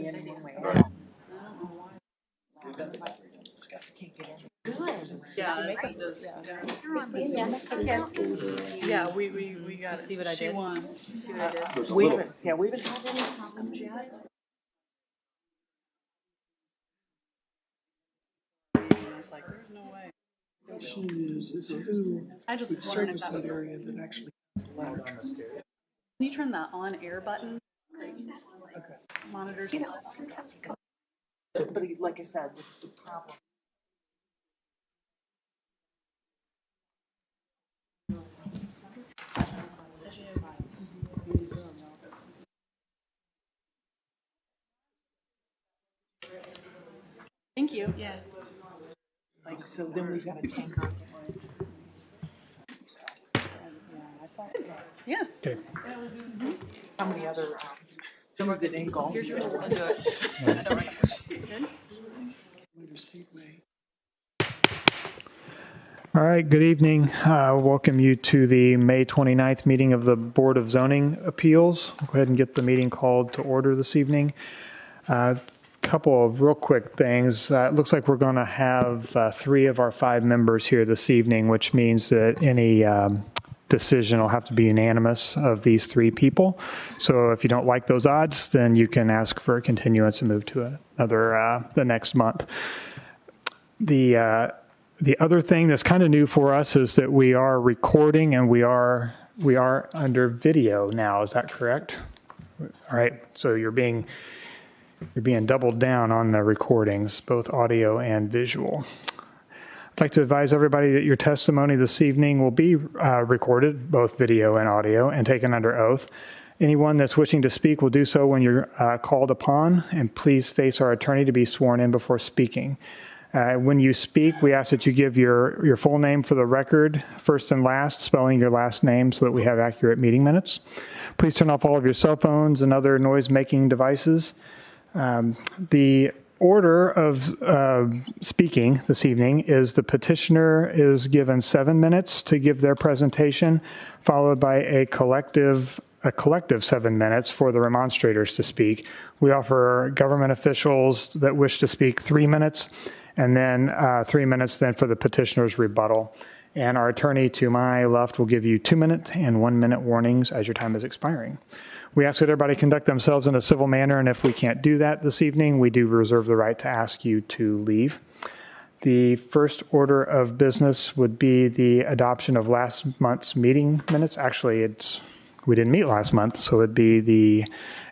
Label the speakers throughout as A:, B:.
A: Yeah, yeah, we got it.
B: See what I
A: She
B: did?
A: won.
B: See what I did?
C: We haven't had any problems yet.
A: I was like, there's no way.
C: The question is who
A: I
C: would
A: just wondered if
C: service
A: that was.
C: that area that actually has a ladder truck.
A: Can you turn the on air button? Monitors.
C: But like I said, the problem.
A: Thank you.
B: Yeah.
C: Like, so then we've got a tanker.
A: Yeah.
D: Okay.
C: How many other things that ain't golf?
B: Here's your rules. Do it.
C: Speedway.
D: All right, good evening. Welcome you to the May 29th meeting of the Board of Zoning Appeals. Go ahead and get the meeting called to order this evening. Couple of real quick things. It looks like we're going to have 3 of our 5 members here this evening, which means that any decision will have to be unanimous of these 3 people. So if you don't like those odds, then you can ask for a continuance and move to another the next month. The other thing that's kind of new for us is that we are recording and we are under video now. Is that correct? All right. So you're being doubled down on the recordings, both audio and visual. I'd like to advise everybody that your testimony this evening will be recorded, both video and audio, and taken under oath. Anyone that's wishing to speak will do so when you're called upon, and please face our attorney to be sworn in before speaking. When you speak, we ask that you give your full name for the record, first and last, spelling your last name so that we have accurate meeting minutes. Please turn off all of your cell phones and other noise-making devices. The order of speaking this evening is the petitioner is given 7 minutes to give their presentation, followed by a collective 7 minutes for the remonstrators to speak. We offer government officials that wish to speak 3 minutes, and then 3 minutes then for the petitioner's rebuttal. And our attorney to my left will give you 2-minute and 1-minute warnings as your time is expiring. We ask that everybody conduct themselves in a civil manner, and if we can't do that this evening, we do reserve the right to ask you to leave. The first order of business would be the adoption of last month's meeting minutes. Actually, we didn't meet last month, so it'd be the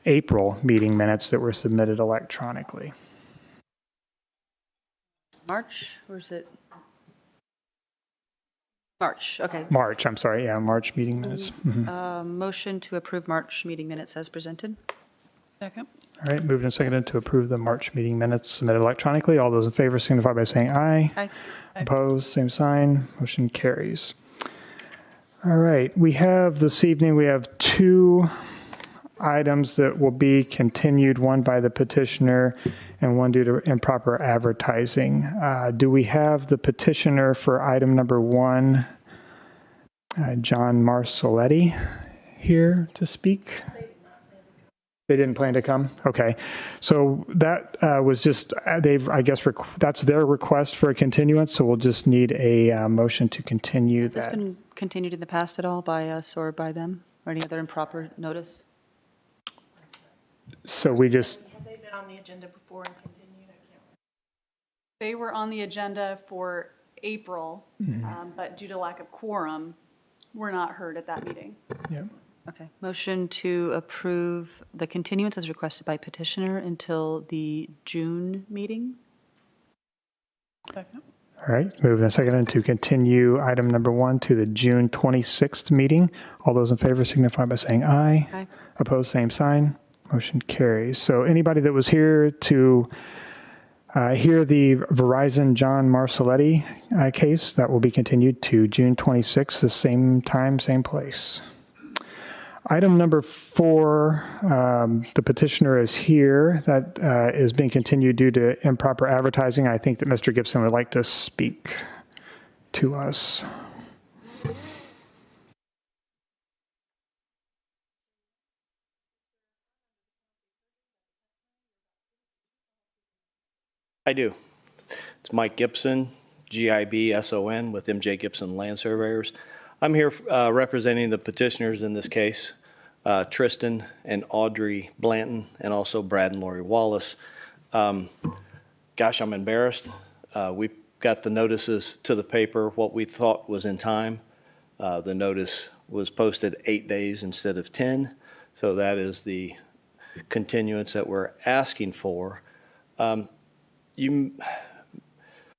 D: April meeting minutes that were submitted electronically.
B: March, or is it? March, okay.
D: March, I'm sorry, yeah, March meeting minutes.
B: Motion to approve March meeting minutes as presented.
A: Second.
D: All right, moved and seconded to approve the March meeting minutes submitted electronically. All those in favor signify by saying aye.
B: Aye.
D: Opposed, same sign. Motion carries. All right, we have 2 items that will be continued, one by the petitioner and one due to improper advertising. Do we have the petitioner for item number 1, John Marcelletti, here to speak? They didn't plan to come? Okay. So that was just, that's their request for a continuance, so we'll just need a motion to continue that.
B: Has this been continued in the past at all by us or by them, or any other improper notice?
D: So we just...
E: Have they been on the agenda before and continued? I can't remember.
A: They were on the agenda for April, but due to lack of quorum, were not heard at that meeting.
D: Yeah.
B: Okay. Motion to approve the continuance as requested by petitioner until the June meeting.
A: Second.
D: All right, moved and seconded to continue item number 1 to the June 26th meeting. All those in favor signify by saying aye.
B: Aye.
D: Opposed, same sign. Motion carries. So anybody that was here to hear the Verizon John Marcelletti case, that will be continued to June 26th, the same time, same place. Item number 4, the petitioner is here. That is being continued due to improper advertising. I think that Mr. Gibson would like to speak to us.
F: I do. It's Mike Gibson, GIBSON with MJ Gibson Land Surveyors. I'm here representing the petitioners in this case, Tristan and Audrey Blanton, and also Brad and Lori Wallace. Gosh, I'm embarrassed. We got the notices to the paper, what we thought was in time. The notice was posted 8 days instead of 10, so that is the continuance that we're asking for.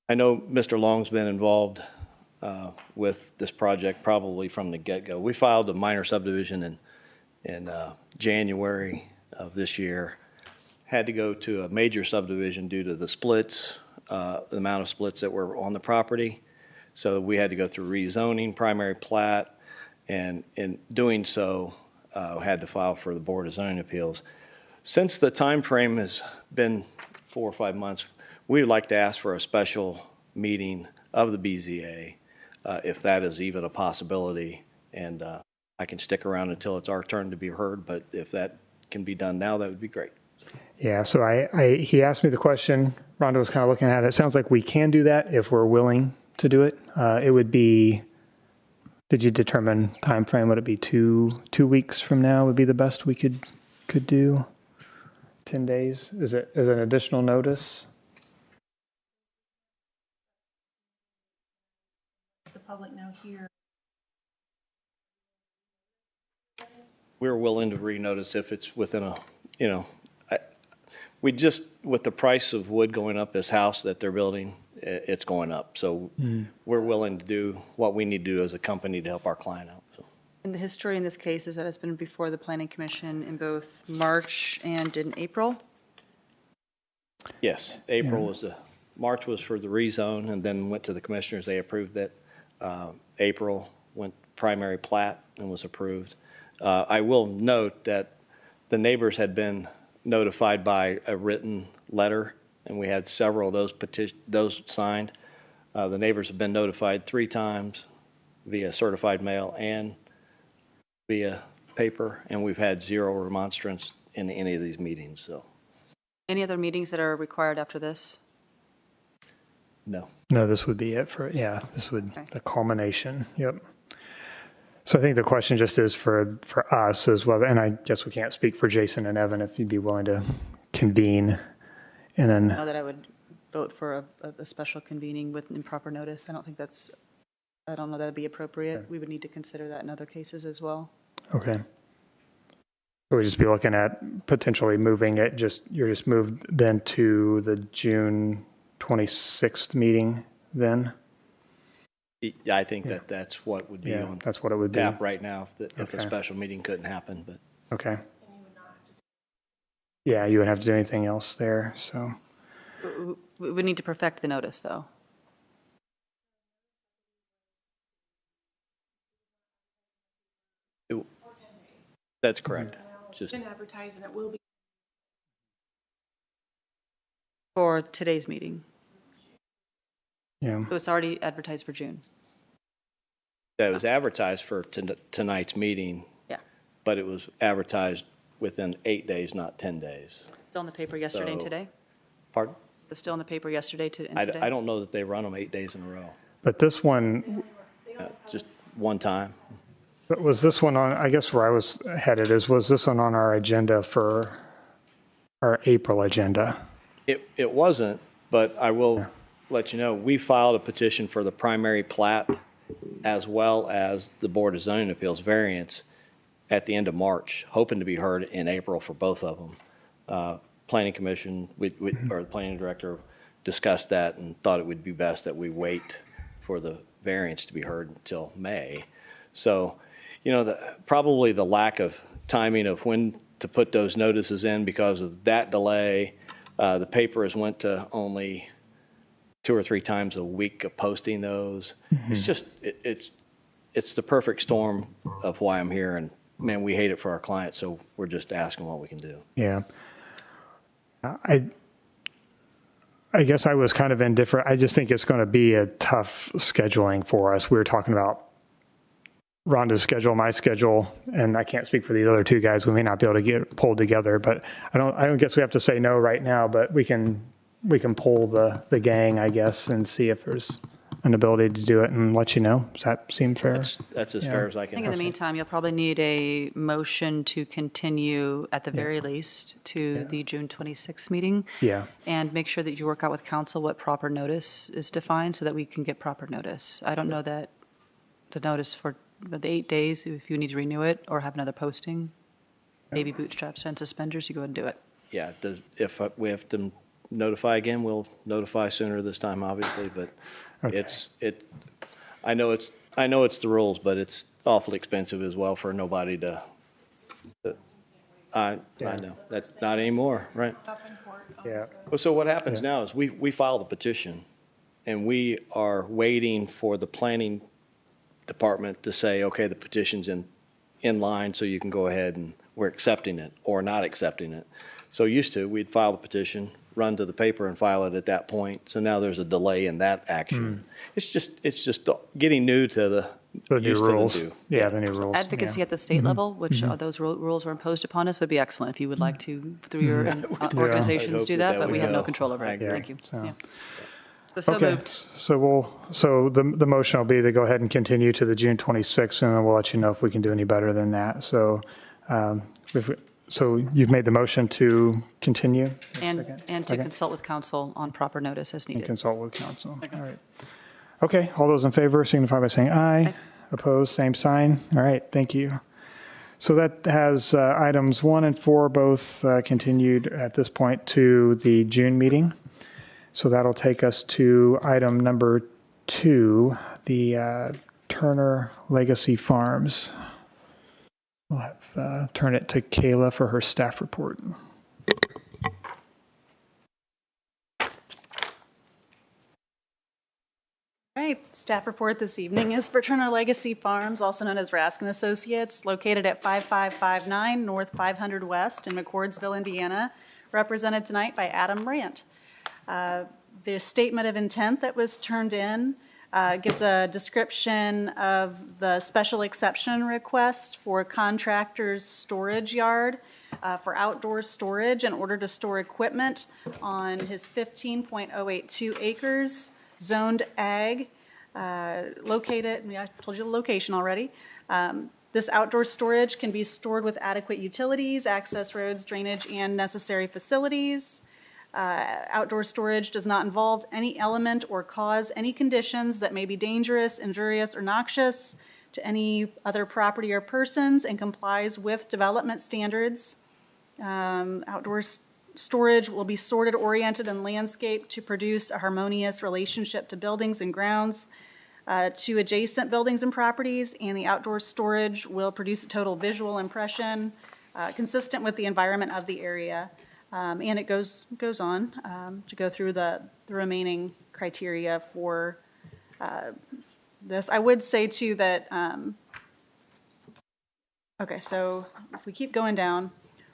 F: I know Mr. Long's been involved with this project probably from the get-go. We filed a minor subdivision in January of this year. Had to go to a major subdivision due to the splits, the amount of splits that were on the property. So we had to go through rezoning, primary plat, and in doing so, had to file for the Board of Zoning Appeals. Since the time frame has been 4 or 5 months, we would like to ask for a special meeting of the BZA, if that is even a possibility. And I can stick around until it's our turn to be heard, but if that can be done now, that would be great.
D: Yeah, so he asked me the question. Rhonda was kind of looking at it. It sounds like we can do that if we're willing to do it. It would be, did you determine time frame? Would it be two weeks from now would be the best we could do? 10 days? Is it an additional notice?
E: The public know here.
F: We're willing to renotice if it's within a, we just, with the price of wood going up, this house that they're building, it's going up. So we're willing to do what we need to do as a company to help our client out. So.
B: And the history in this case is that it's been before the Planning Commission in both March and in April?
F: Yes, March was for the rezone, and then went to the commissioners. They approved it. April went primary plat and was approved. I will note that the neighbors had been notified by a written letter, and we had several of those signed. The neighbors have been notified 3 times via certified mail and via paper, and we've had 0 remonstrance in any of these meetings. So,
B: Any other meetings that are required after this?
F: no.
D: No, this would be it this would,
B: Okay.
D: the culmination. Yep. So I think the question just is for us as well, and I guess we can't speak for Jason and Evan if you'd be willing to convene and then.
B: Now that I would vote for a special convening with improper notice, I don't know that'd be appropriate.
D: Okay.
B: We would need to consider that in other cases as well.
D: Okay. So we just be looking at potentially moving it, you're just moved then to the June 26th meeting then?
F: I think that's what would be
D: Yeah,
F: on
D: that's what it would be.
F: tap right now if a
D: Okay.
F: special meeting couldn't happen. But
D: Okay. Yeah, you wouldn't have to do anything else there, so.
B: We would need to perfect the notice, though.
F: that's correct.
E: It's
F: Just
E: been advertised and it will be.
B: For today's meeting.
D: Yeah.
B: So it's already advertised for June.
F: that was advertised for tonight's meeting.
B: Yeah.
F: But it was advertised within 8 days, not 10 days.
B: Still in the paper yesterday and
F: So-
B: today?
F: Pardon?
B: It was still in the paper yesterday and
F: I
B: today?
F: don't know that they run them 8 days in a row.
D: But this one,
F: Just one time.
D: but was this one on, I guess where I was headed was this one on our agenda for our April agenda?
F: It wasn't, but I will let you know, we filed a petition for the primary plat as well as the Board of Zoning Appeals variance at the end of March, hoping to be heard in April for both of them. Planning Commission, or the planning director discussed that and thought it would be best that we wait for the variance to be heard until May. So, probably the lack of timing of when to put those notices in because of that delay. The paper has went to only 2 or 3 times a week of posting those. It's just, it's the perfect storm of why I'm here. And man, we hate it for our clients. So we're just asking what we can do.
D: Yeah. I guess I was kind of indifferent. I just think it's going to be a tough scheduling for us. We were talking about Rhonda's schedule, my schedule, and I can't speak for these other 2 guys. We may not be able to get pulled together, but I don't guess we have to say no right now, but we can we can poll the gang, I guess, and see if there's an ability to do it and let you know. Does that seem fair?
F: That's as
D: Yeah.
F: fair as I
B: I
F: can.
B: think in the meantime, you'll probably need a motion to continue at the very least to the June 26th meeting.
D: Yeah.
B: And make sure that you work out with council what proper notice is defined so that we can get proper notice. I don't know that the notice for the 8 days, if you need to renew it or have another posting, baby bootstraps and suspenders, you go ahead and do it.
F: Yeah, if we have to notify again, we'll notify sooner this time, obviously, but I know it's the rules, but it's awfully expensive as well for nobody to, I know, that's not anymore, right?
D: Yeah.
F: Well, so what happens now is we file the petition, and we are waiting for the planning department to say, okay, the petition's in line, so you can go ahead and we're accepting it or not accepting it. So we'd file the petition, run to the paper and file it at that point. So now there's a delay in that action. It's just getting new to
D: The new
F: used to the
D: rules.
F: new.
D: Yeah, the new rules.
B: Advocacy at the state level, which those rules are imposed upon us, would be excellent if you would like to, through your organizations,
F: I'd
B: do
F: hope
B: that,
F: that
B: but
F: would
B: we have no
F: go.
B: control over
F: I
B: it.
F: agree.
B: Thank you.
D: So-
B: Yeah. So
D: Okay,
B: moved.
D: so the motion will be to go ahead and continue to the June 26th, and then we'll let you know if we can do any better than that. So, so you've made the motion to continue
B: And to consult with council on proper notice as
D: and
B: needed.
D: consult with council. All right. Okay, all those in favor signify by saying aye. Opposed, same sign. All right, thank you. So that has items 1 and 4 both continued at this point to the June meeting. So that'll take us to item number 2, the Turner Legacy Farms. We'll have turn it to Kayla for her staff report.
A: All right, staff report this evening is for Turner Legacy Farms, also known as Raskin Associates, located at 5559 North 500 West in McCordsville, Indiana, represented tonight by Adam Brandt. The statement of intent that was turned in gives a description of the special exception request for contractor's storage yard for outdoor storage in order to store equipment on his 15.082 acres zoned ag, located, I told you the location already. This outdoor storage can be stored with adequate utilities, access roads, drainage, and necessary facilities. Outdoor storage does not involve any element or cause any conditions that may be dangerous, injurious, or noxious to any other property or persons and complies with development standards. Outdoor storage will be sorted, oriented, and landscaped to produce a harmonious relationship to buildings and grounds, to adjacent buildings and properties, and the outdoor storage will produce a total visual impression consistent with the environment of the area. And it goes on to go through the remaining criteria for this. I would say too that, okay, so if we keep going down,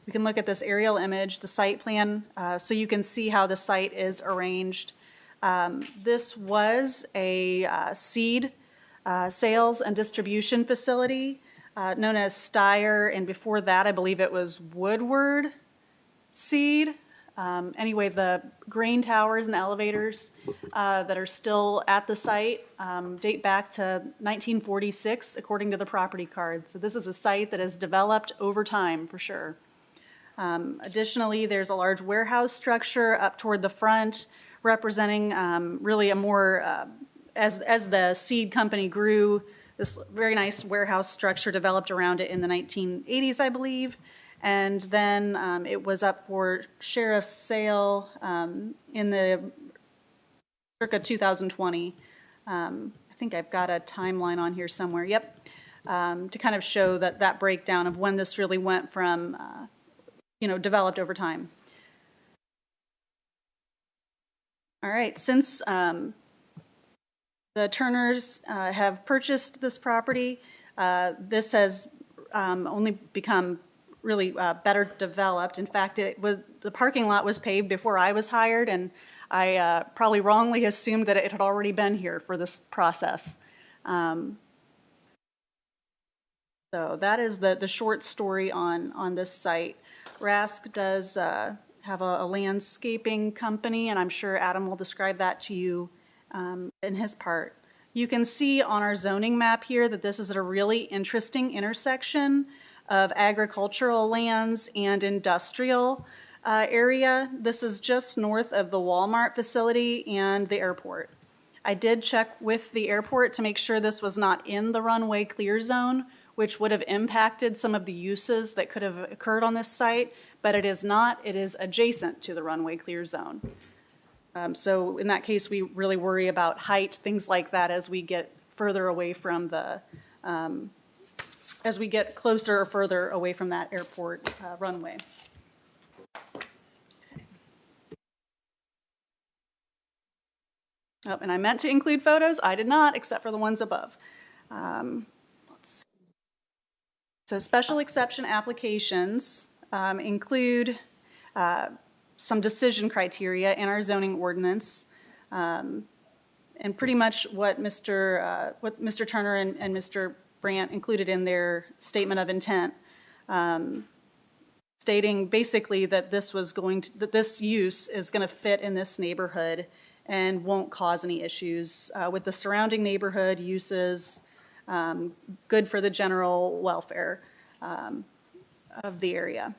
A: we can look at this aerial image, the site plan, so you can see how the site is arranged. This was a seed sales and distribution facility known as Steyer, and before that, I believe it was Woodward Seed. Anyway, the grain towers and elevators that are still at the site date back to 1946, according to the property card. So this is a site that has developed over time, for sure. Additionally, there's a large warehouse structure up toward the front, representing really a more, as the seed company grew, this very nice warehouse structure developed around it in the 1980s, I believe. And then it was up for sheriff's sale in the circa 2020. I think I've got a timeline on here somewhere. Yep, to kind of show that breakdown of when this really went from, developed over time. All right, since the Turners have purchased this property, this has only become really better developed. In fact, the parking lot was paved before I was hired, and I probably wrongly assumed that it had already been here for this process. So that is the short story on this site. Rask does have a landscaping company, and I'm sure Adam will describe that to you in his part. You can see on our zoning map here that this is a really interesting intersection of agricultural lands and industrial area. This is just north of the Walmart facility and the airport. I did check with the airport to make sure this was not in the runway clear zone, which would have impacted some of the uses that could have occurred on this site, but it is not. It is adjacent to the runway clear zone. So in that case, we really worry about height, things like that, as we get further away from the, as we get closer or further away from that airport runway. Oh, and I meant to include photos. I did not, except for the ones above. Let's see. So special exception applications include some decision criteria in our zoning ordinance, and pretty much what Mr. Turner and Mr. Brandt included in their statement of intent, stating basically that this use is going to fit in this neighborhood and won't cause any issues with the surrounding neighborhood uses, good for the general welfare of the area.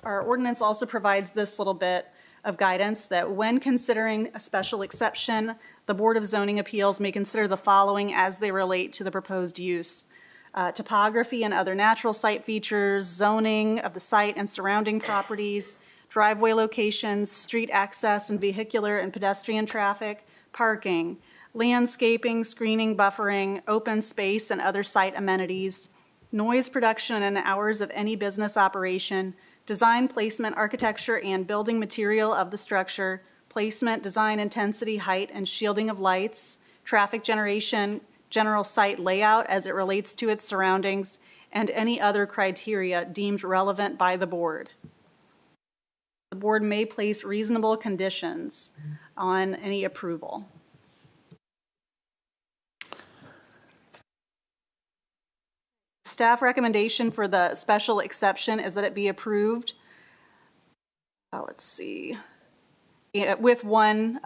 A: Our ordinance also provides this little bit of guidance that when considering a special exception, the Board of Zoning Appeals may consider the following as they relate to the proposed use. Topography and other natural site features, zoning of the site and surrounding properties, driveway locations, street access and vehicular and pedestrian traffic, parking, landscaping, screening, buffering, open space and other site amenities, noise production and hours of any business operation, design, placement, architecture, and building material of the structure, placement, design, intensity, height, and shielding of lights, traffic generation, general site layout as it relates to its surroundings, and any other criteria deemed relevant by the board. The board may place reasonable conditions on any approval. Staff recommendation for the special exception is that it be approved. Let's see. With one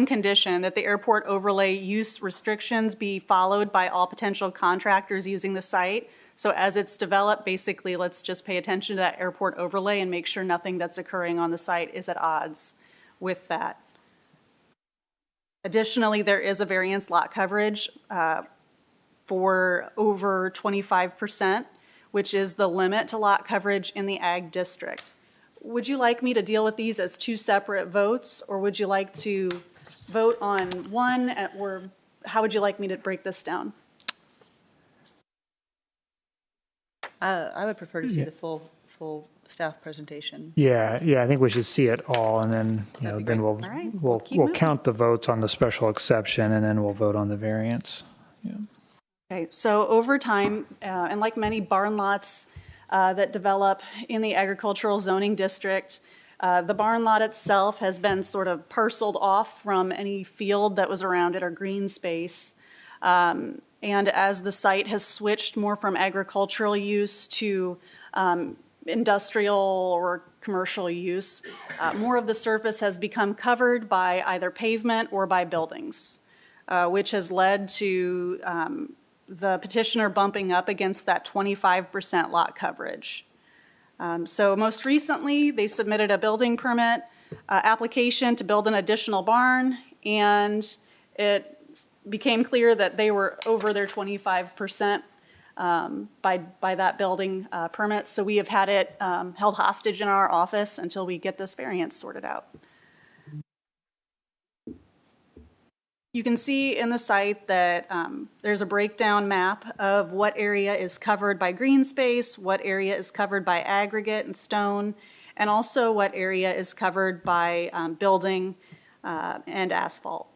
A: condition, that the airport overlay use restrictions be followed by all potential contractors using the site. So as it's developed, basically, let's just pay attention to that airport overlay and make sure nothing that's occurring on the site is at odds with that. Additionally, there is a variance lot coverage for over 25%, which is the limit to lot coverage in the ag district. Would you like me to deal with these as two separate votes, or would you like to vote on one, or how would you like me to break this down?
B: I would prefer to see the full staff presentation.
D: Yeah, I think we should see it all, and then, then
A: All right,
D: we'll
A: keep moving.
D: count the votes on the special exception, and then we'll vote on the variance. Yeah.
A: Okay, so over time, and like many barn lots that develop in the agricultural zoning district, the barn lot itself has been sort of parceled off from any field that was around it or green space. And as the site has switched more from agricultural use to industrial or commercial use, more of the surface has become covered by either pavement or by buildings, which has led to the petitioner bumping up against that 25% lot coverage. So most recently, they submitted a building permit application to build an additional barn, and it became clear that they were over their 25% by that building permit. So we have had it held hostage in our office until we get this variance sorted out. You can see in the site that there's a breakdown map of what area is covered by green space, what area is covered by aggregate and stone, and also what area is covered by building and asphalt.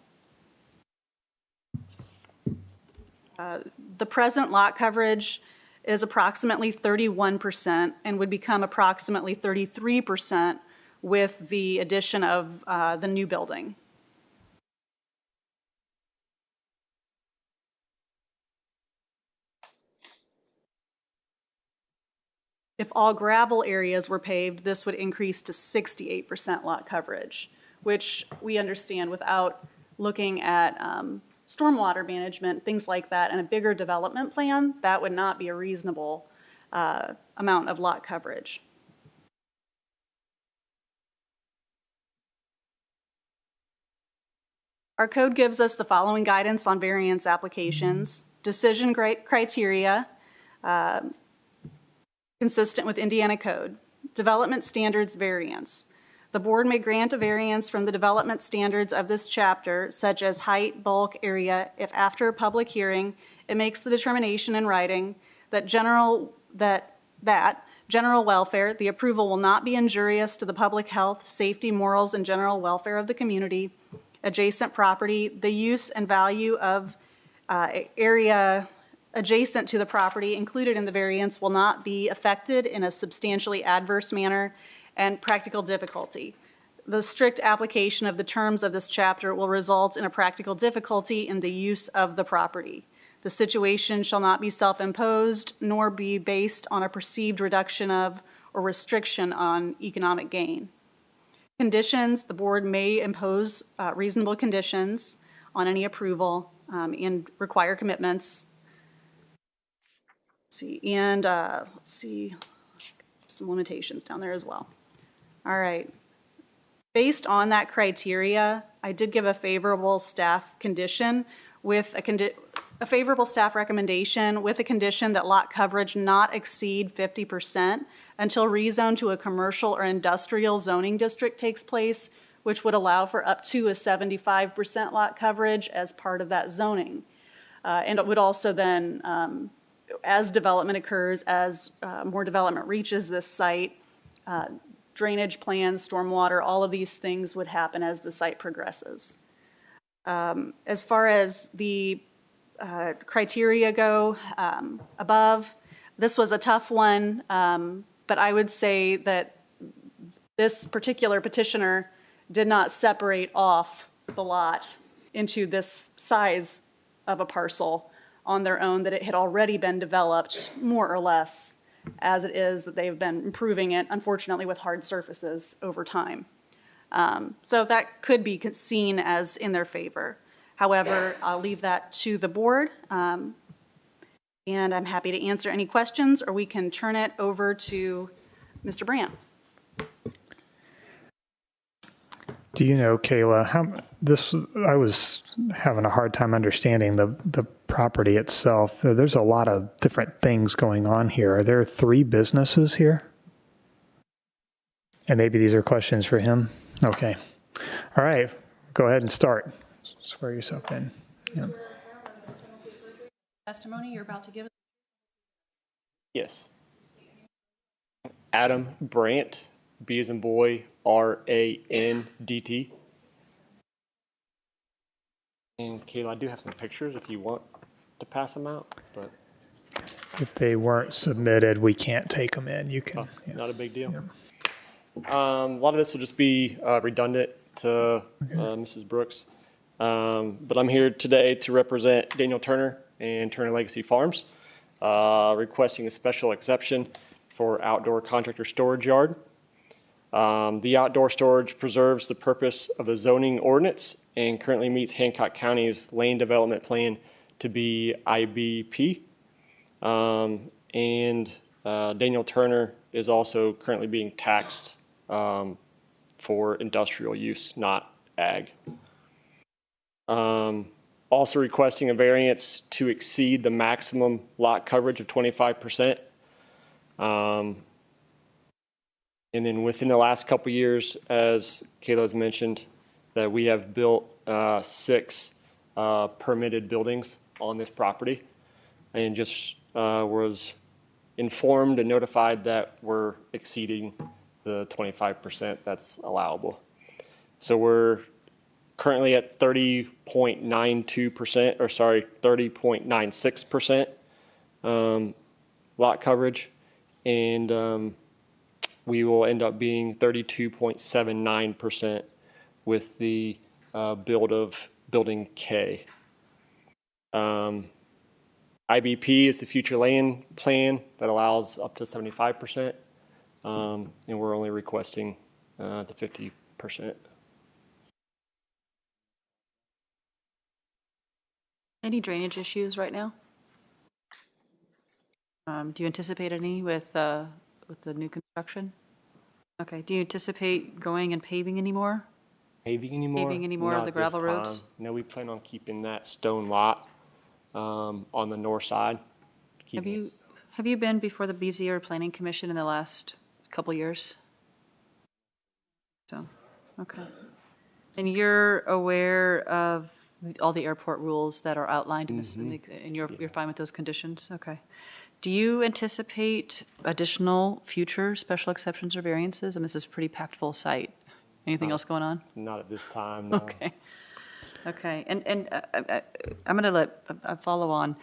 A: The present lot coverage is approximately 31% and would become approximately 33% with the addition of the new building. If all gravel areas were paved, this would increase to 68% lot coverage, which we understand without looking at stormwater management, things like that, and a bigger development plan, that would not be a reasonable amount of lot coverage. Our code gives us the following guidance on variance applications. Decision criteria, consistent with Indiana code. Development standards variance. The board may grant a variance from the development standards of this chapter, such as height, bulk, area, if after a public hearing, it makes the determination in writing that general welfare, the approval will not be injurious to the public health, safety, morals, and general welfare of the community, adjacent property, the use and value of area adjacent to the property included in the variance will not be affected in a substantially adverse manner, and practical difficulty. The strict application of the terms of this chapter will result in a practical difficulty in the use of the property. The situation shall not be self-imposed, nor be based on a perceived reduction of or restriction on economic gain. Conditions, the board may impose reasonable conditions on any approval and require commitments. Let's see, some limitations down there as well. All right. Based on that criteria, I did give a favorable staff condition with a favorable staff recommendation with a condition that lot coverage not exceed 50% until rezone to a commercial or industrial zoning district takes place, which would allow for up to a 75% lot coverage as part of that zoning. And it would also then, as development occurs, as more development reaches this site, drainage plans, stormwater, all of these things would happen as the site progresses. As far as the criteria go above, this was a tough one, but I would say that this particular petitioner did not separate off the lot into this size of a parcel on their own, that it had already been developed more or less as it is, that they've been improving it, unfortunately, with hard surfaces over time. So that could be seen as in their favor. However, I'll leave that to the board, and I'm happy to answer any questions, or we can turn it over to Mr. Brandt.
D: Do you know, Kayla, I was having a hard time understanding the property itself. There's a lot of different things going on here. Are there 3 businesses here? And maybe these are questions for him. Okay. All right. Go ahead and start. Swear yourself in. Yep.
A: Testimony you're about to give.
G: Yes. Adam Brandt, B as in boy, R-A-N-D-T. And Kayla, I do have some pictures if you want to pass them out, but
D: If they weren't submitted, we can't take them in. You can. Yeah.
G: not a big deal.
D: Yeah.
G: A lot of this will just be redundant to Mrs. Brooks. But I'm here today to represent Daniel Turner and Turner Legacy Farms, requesting a special exception for outdoor contractor storage yard. The outdoor storage preserves the purpose of the zoning ordinance and currently meets Hancock County's lane development plan to be IBP. Daniel Turner is also currently being taxed for industrial use, not ag. Also requesting a variance to exceed the maximum lot coverage of 25%. And then within the last couple of years, as Kayla's mentioned, that we have built 6 permitted buildings on this property, and just was informed and notified that we're exceeding the 25% that's allowable. So we're currently at 30.96% lot coverage, and we will end up being 32.79% with the build of Building K. IBP is the future land plan that allows up to 75%, and we're only requesting the 50%.
B: Any drainage issues right now? Do you anticipate any with the new construction? Okay, do you anticipate going and paving anymore?
G: Paving anymore?
B: Paving any more of
G: Not
B: the
G: this
B: gravel roads?
G: time. No, we plan on keeping that stone lot on the north side.
B: Have you been before the BZA Planning Commission in the last couple years? So, okay. And you're aware of all the airport rules that are outlined in this, and you're fine with those conditions? Okay. Do you anticipate additional future special exceptions or variances? I mean, this is a pretty packed full site. Anything else going on?
G: Not at this time, no.
B: Okay. Okay, and I'm going to let follow on.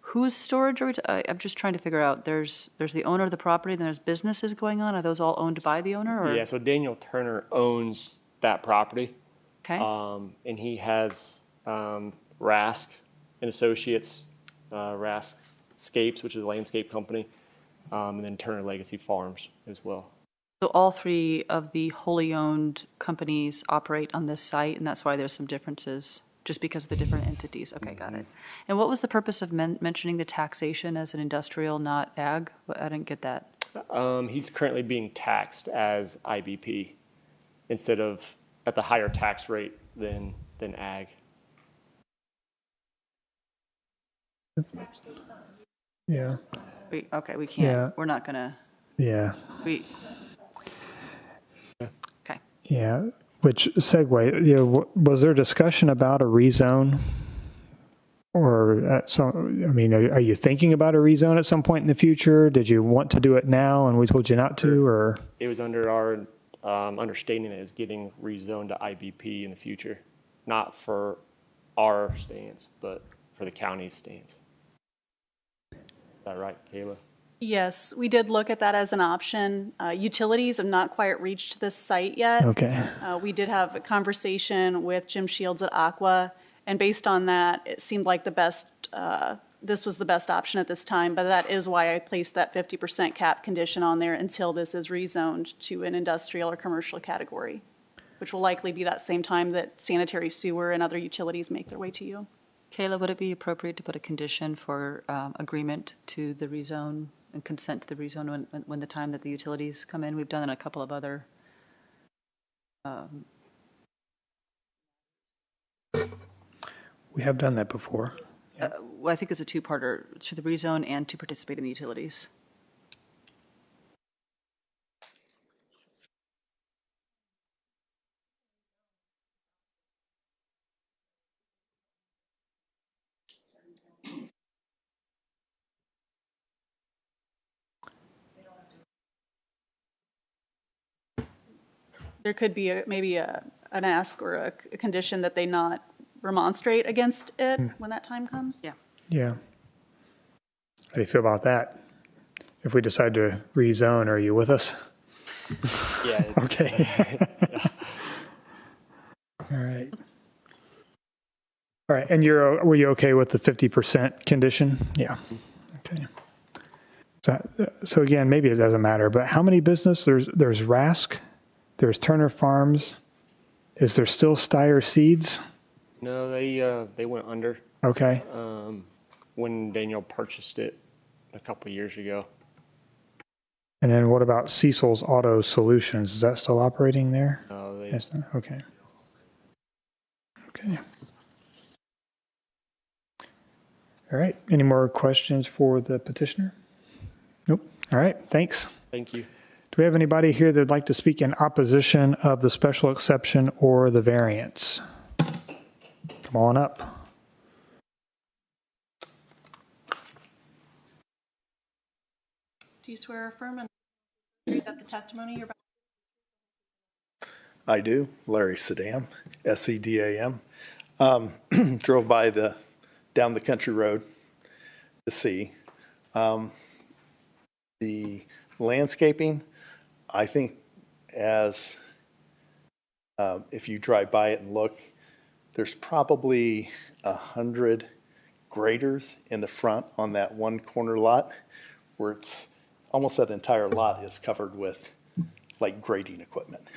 B: Whose storage are we, I'm just trying to figure out, there's the owner of the property, then there's businesses going on? Are those all owned by the owner, or?
G: Yeah, so Daniel Turner owns that property.
B: Okay,
G: And he has Rask and Associates, Rask Scapes, which is a landscape company, and then Turner Legacy Farms as well.
B: so all three of the wholly owned companies operate on this site, and that's why there's some differences, just because of the different entities. Okay, got it. And what was the purpose of mentioning the taxation as an industrial, not ag? I didn't get that.
G: He's currently being taxed as IBP instead of at the higher tax rate than ag.
D: Yeah.
B: Okay, we
D: Yeah.
B: can't, we're not gonna,
D: Yeah.
B: okay.
D: Yeah. Which segue, was there discussion about a rezone? Or I mean, are you thinking about a rezone at some point in the future? Did you want to do it now and we told you not to, or?
G: It was under our understanding that it's getting rezoned to IBP in the future, not for our stance, but for the county's stance. Is that right, Kayla?
A: Yes, we did look at that as an option. Utilities have not quite reached this site yet.
D: Okay.
A: We did have a conversation with Jim Shields at Aqua, and based on that, it seemed like this was the best option at this time, but that is why I placed that 50% cap condition on there until this is rezoned to an industrial or commercial category, which will likely be that same time that sanitary sewer and other utilities make their way to you.
B: Kayla, would it be appropriate to put a condition for agreement to the rezone and consent to the rezone when the time that the utilities come in? We've done it in a couple of other.
D: We have done that before.
B: Well, I think it's a two-parter, to the rezone and to participate in the utilities.
A: There could be maybe an ask or a condition that they not remonstrate against it when that time comes.
B: Yeah.
D: Yeah. How do you feel about that? If we decide to rezone, are you with us?
G: Yeah. It's,
D: Okay. All right. All right. And were you okay with the 50% condition? Yeah. Okay. So again, maybe it doesn't matter, but how many business? There's Rask, there's Turner Farms. Is there still Steyer Seeds?
G: No, they went under
D: Okay.
G: when Daniel purchased it a couple of years ago.
D: And then what about Cecil's Auto Solutions? Is that still operating there?
G: No, they,
D: Yes. Okay. Okay. All right. Any more questions for the petitioner? Nope. All right. Thanks.
G: Thank you.
D: Do we have anybody here that would like to speak in opposition of the special exception or the variance? Come on up.
E: Do you swear or affirm and agree that the testimony you're about
H: I do. Larry Sedam, S-E-D-A-M. Drove by down the country road to see. The landscaping, I think if you drive by it and look, there's probably 100 graders in the front on that one corner lot where it's almost that entire lot is covered with like grading equipment.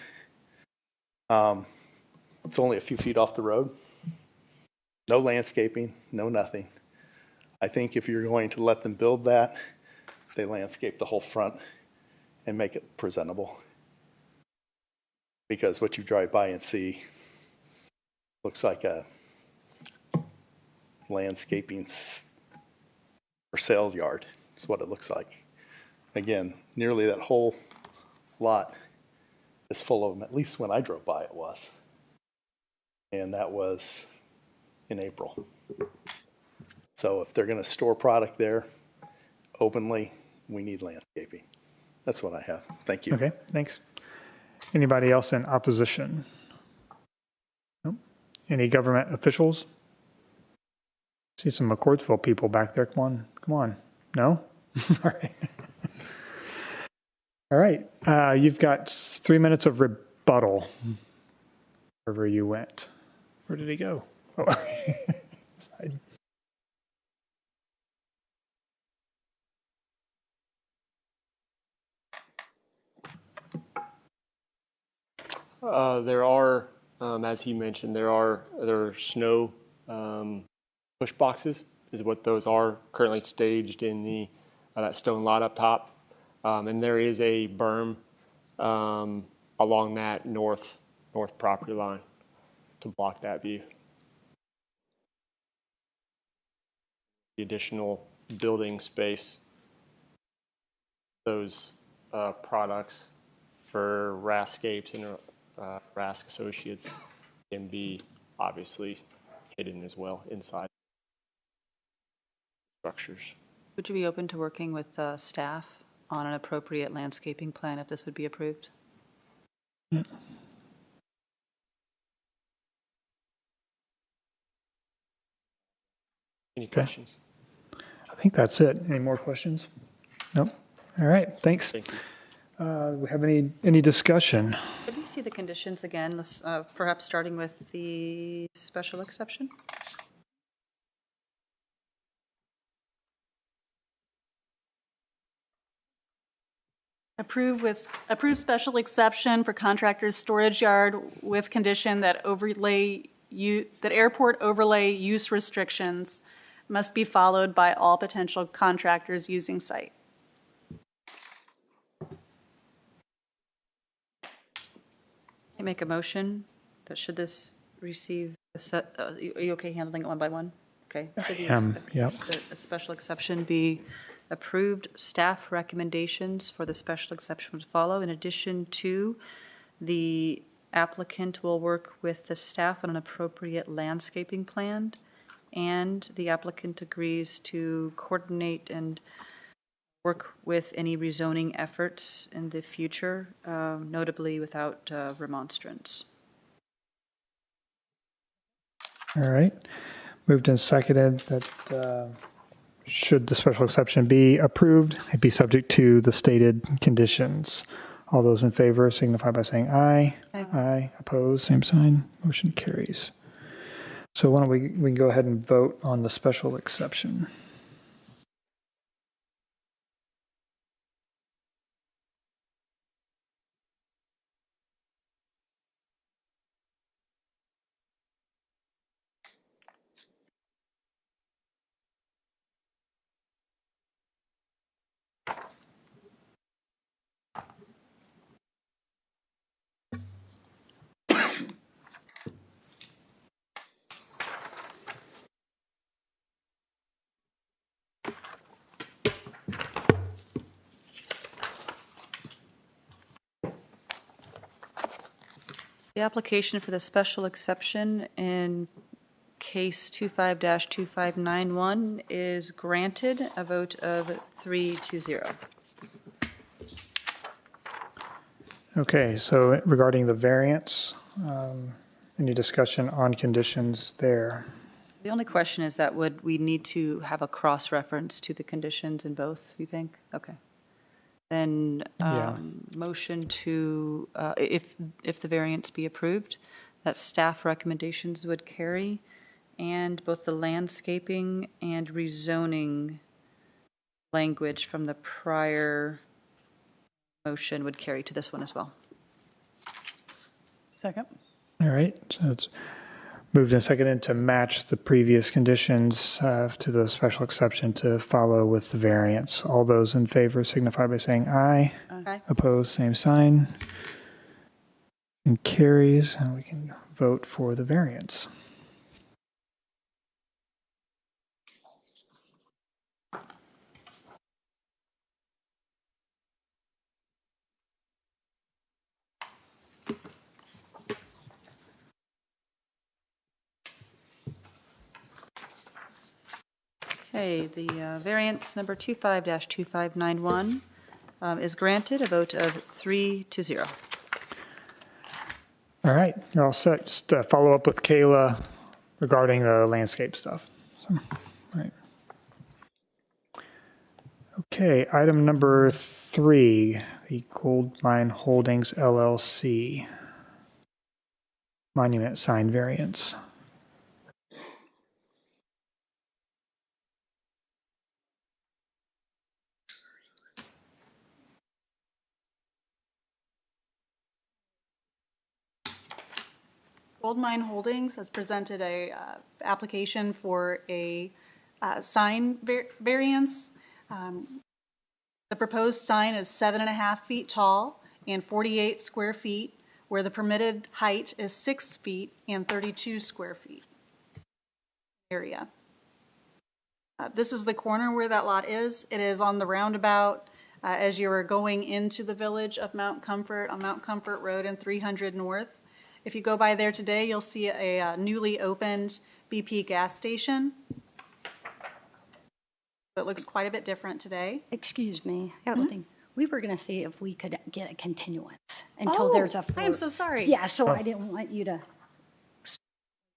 H: It's only a few feet off the road. No landscaping, no nothing. I think if you're going to let them build that, they landscape the whole front and make it presentable. Because what you drive by and see looks like a landscaping for sale yard. It's what it looks like. Again, nearly that whole lot is full of them, at least when I drove by it was. And that was in April. So if they're going to store product there openly, we need landscaping. That's what I have. Thank you.
D: Okay, thanks. Anybody else in opposition? Nope. Any government officials? See some McCordsville people back there. Come on, come on. No? All right. All right. You've got 3 minutes of rebuttal. Wherever you went. Where did he go? Oh. Side.
G: There are, as he mentioned, there are snow push boxes, is what those are, currently staged in the that stone lot up top, and there is a berm along that north property line to block that view. The additional building space, those products for Rascapes and Rask Associates can be obviously hidden as well inside structures.
B: Would you be open to working with staff on an appropriate landscaping plan if this would be approved?
G: Any questions?
D: I think that's it. Any more questions? Nope. All right, thanks.
G: Thank you.
D: We have any discussion?
B: Could we see the conditions again, let's, perhaps starting with the special exception?
A: Approve special exception for contractor's storage yard with condition that airport overlay use restrictions must be followed by all potential contractors using site.
B: I make a motion that should this receive a set, are you okay handling it one by one? Okay. Should
D: Yep.
B: a special exception be approved, staff recommendations for the special exception to follow. In addition to, the applicant will work with the staff on an appropriate landscaping plan, and the applicant agrees to coordinate and work with any rezoning efforts in the future, notably without remonstrance.
D: All right. Moved and seconded that should the special exception be approved, it'd be subject to the stated conditions. All those in favor signify by saying aye.
B: Aye.
D: Aye. Opposed, same sign. Motion carries. So why don't we can go ahead and vote on the special exception.
B: The application for the special exception in case 25-2591 is granted, a vote of 3-0.
D: Okay, so regarding the variance, any discussion on conditions there?
B: The only question is that would we need to have a cross-reference to the conditions in both, you think? Okay. Then
D: Yeah.
B: motion to, if the variance be approved, that staff recommendations would carry, and both the landscaping and rezoning language from the prior motion would carry to this one as well.
C: Second.
D: All right, so it's moved and seconded to match the previous conditions to the special exception to follow with the variance. All those in favor signify by saying aye.
B: Aye.
D: Opposed, same sign. And carries, and we can vote for the variance.
B: Okay, the variance number 25-2591 is granted, a vote of 3-0.
D: All right, you're all set. Just follow up with Kayla regarding the landscape stuff. So, all right. Okay, item number 3, the Gold Mine Holdings LLC monument sign variance.
A: Gold Mine Holdings has presented a application for a sign variance. The proposed sign is 7.5 feet tall and 48 square feet, where the permitted height is 6 feet and 32 square feet area. This is the corner where that lot is. It is on the roundabout as you are going into the village of Mount Comfort on Mount Comfort Road and 300 North. If you go by there today, you'll see a newly opened BP gas station. It looks quite a bit different today.
I: Excuse me, I got one thing. We were gonna see if we could get a continuance until there's a.
A: I am so sorry.
I: Yeah, so I didn't want you to spend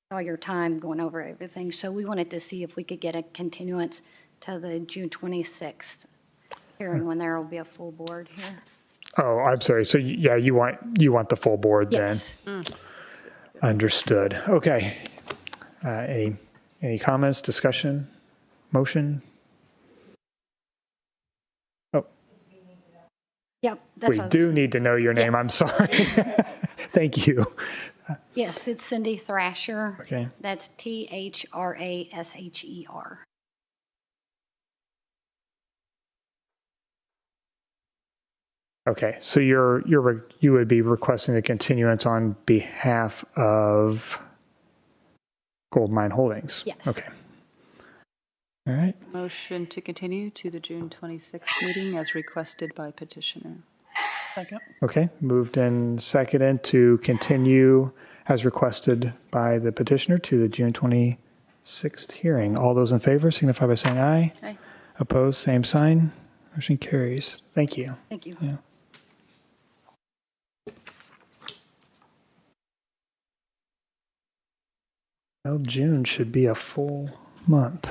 I: all your time going over everything. So we wanted to see if we could get a continuance to the June 26th hearing when there will be a full board here.
D: Oh, I'm sorry. So yeah, you want the full board then?
I: Yes.
D: Understood. Okay. Any comments, discussion, motion? Oh,
I: Yep, that's
D: we
I: what I was-
D: do need to know your name. I'm sorry. Thank you.
I: Yes, it's Cindy Thrasher.
D: Okay.
I: That's THRASHER.
D: Okay. So you would be requesting a continuance on behalf of Gold Mine Holdings?
I: Yes.
D: Okay. All right.
B: Motion to continue to the June 26th meeting as requested by petitioner.
C: Second.
D: Okay. Moved and seconded to continue as requested by the petitioner to the June 26th hearing. All those in favor signify by saying aye.
B: Aye.
D: Opposed, same sign. Motion carries. Thank you.
I: Thank you.
D: Yeah. Well, June should be a full month.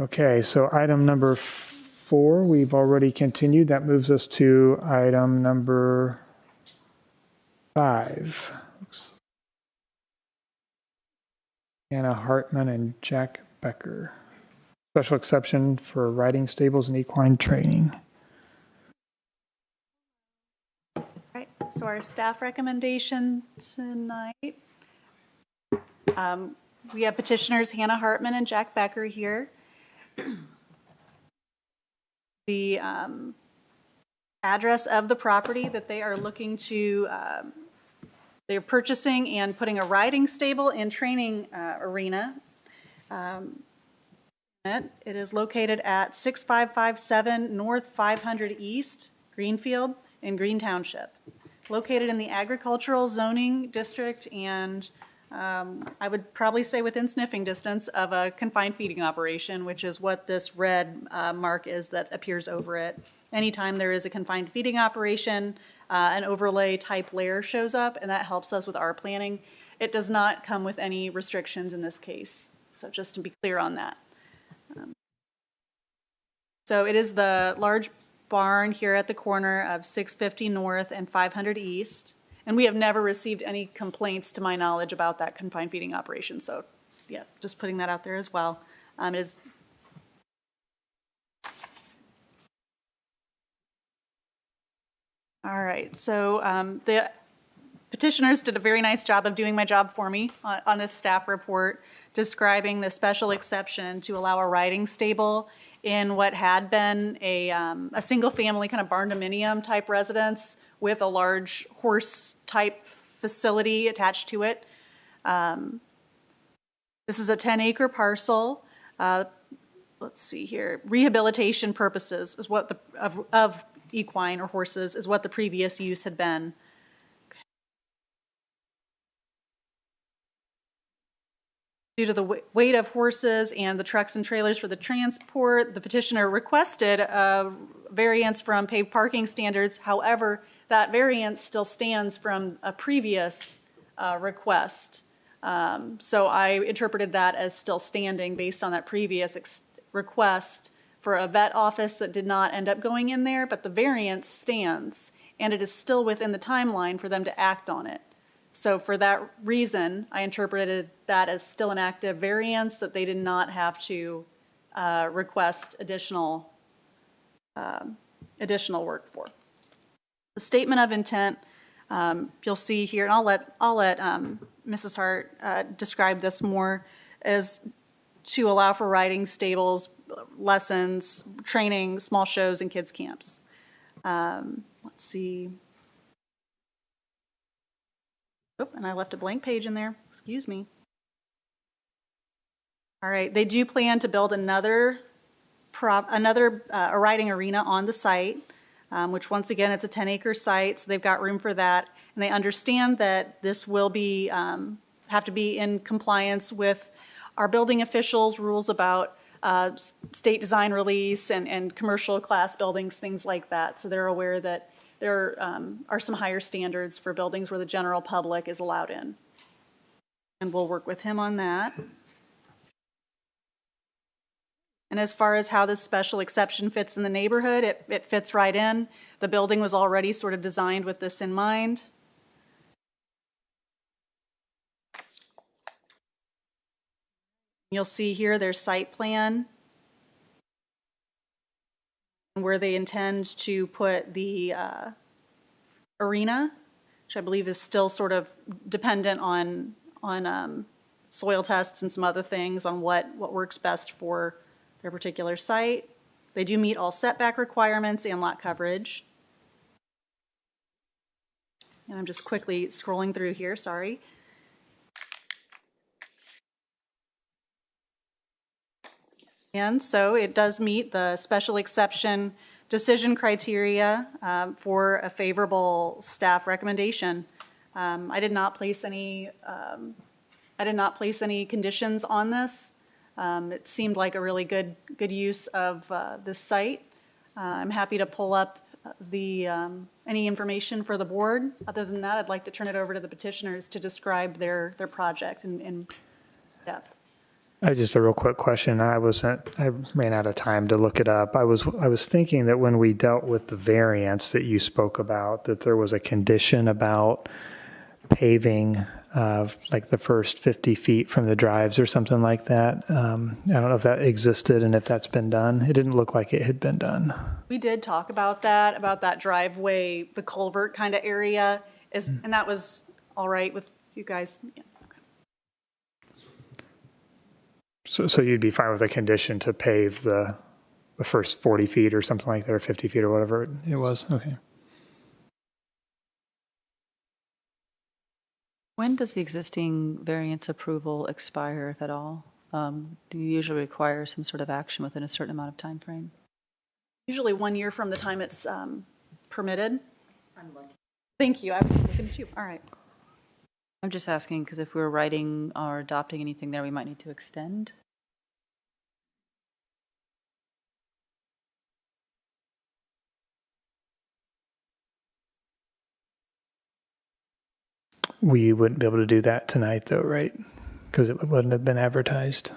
D: Okay, so item number 4, we've already continued. That moves us to item number 5. Anna Hartman and Jack Becker. Special exception for riding stables and equine training.
A: Right, so our staff recommendation tonight, we have petitioners Hannah Hartman and Jack Becker here. The address of the property that they are looking to, they're purchasing and putting a riding stable and training arena. It is located at 6557 North 500 East, Greenfield in Green Township. Located in the agricultural zoning district and I would probably say within sniffing distance of a confined feeding operation, which is what this red mark is that appears over it. Anytime there is a confined feeding operation, an overlay type layer shows up, and that helps us with our planning. It does not come with any restrictions in this case, so just to be clear on that. So it is the large barn here at the corner of 650 North and 500 East. And we have never received any complaints, to my knowledge, about that confined feeding operation. So, yeah, just putting that out there as well. It is all right. So the petitioners did a very nice job of doing my job for me on this staff report, describing the special exception to allow a riding stable in what had been a single-family kind of barn-dominium type residence with a large horse-type facility attached to it. This is a 10-acre parcel. Let's see here. Rehabilitation purposes is what of equine or horses is what the previous use had been. Due to the weight of horses and the trucks and trailers for the transport, the petitioner requested a variance from paved parking standards. However, that variance still stands from a previous request. So I interpreted that as still standing based on that previous request for a vet office that did not end up going in there, but the variance stands, and it is still within the timeline for them to act on it. So for that reason, I interpreted that as still an active variance that they did not have to request additional work for. The statement of intent, you'll see here, and I'll let Mrs. Hart describe this more, is to allow for riding stables, lessons, training, small shows, and kids camps. Let's see. Oh, and I left a blank page in there. Excuse me. All right, they do plan to build another riding arena on the site, which once again, it's a 10-acre site, so they've got room for that. And they understand that this will be have to be in compliance with our building officials' rules about state design release and commercial class buildings, things like that. So they're aware that there are some higher standards for buildings where the general public is allowed in. And we'll work with him on that. And as far as how this special exception fits in the neighborhood, it fits right in. The building was already sort of designed with this in mind. You'll see here their site plan where they intend to put the arena, which I believe is still sort of dependent on soil tests and some other things on what works best for their particular site. They do meet all setback requirements and lot coverage. And I'm just quickly scrolling through here, sorry. And so it does meet the special exception decision criteria for a favorable staff recommendation. I did not place any conditions on this. It seemed like a really good use of this site. I'm happy to pull up any information for the board. Other than that, I'd like to turn it over to the petitioners to describe their project in depth.
D: Just a real quick question. I ran out of time to look it up. I was thinking that when we dealt with the variance that you spoke about, that there was a condition about paving like the first 50 feet from the drives or something like that. I don't know if that existed and if that's been done. It didn't look like it had been done.
A: We did talk about that driveway, the culvert kind of area, and that was all right with you guys. Yeah.
D: So you'd be fine with a condition to pave the first 40 feet or something like that, or 50 feet or whatever it was? Okay.
B: When does the existing variance approval expire, if at all? Do you usually require some sort of action within a certain amount of time frame?
A: Usually 1 year from the time it's permitted. I'm lucky. Thank you. I was looking at you. All right.
B: I'm just asking because if we're writing or adopting anything there, we might need to extend.
D: We wouldn't be able to do that tonight, though, right? Because it wouldn't have been advertised.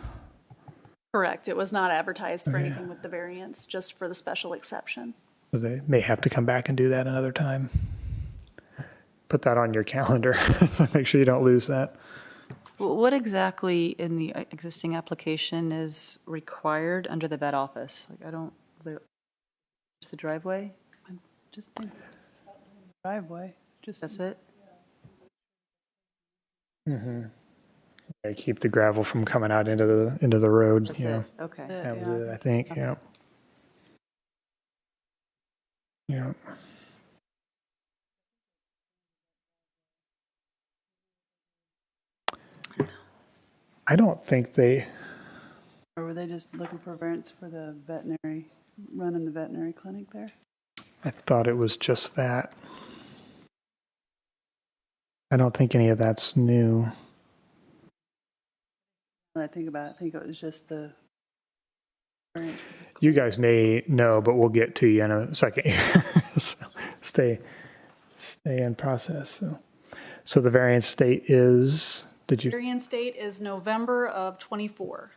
A: Correct. It was not advertised for anything with the variance, just for the special exception.
D: So they may have to come back and do that another time. put that on your calendar. So make sure you don't lose that.
B: What exactly in the existing application is required under the vet office? Like, I don't, just the driveway? I'm just thinking.
C: Driveway.
B: Just, that's it?
D: They keep the gravel from coming out into the road.
B: That's
D: you know.
B: it, okay.
D: That was it, I think. Yeah. Yeah. I don't think they.
C: Or were they just looking for variance for the veterinary, running the veterinary clinic there?
D: I thought it was just that. I don't think any of that's new.
C: When I think about it, I think it was just the variance.
D: You guys may know, but we'll get to you in a second. So stay in process. So the variance date is, did you?
A: Variance date is November of '24.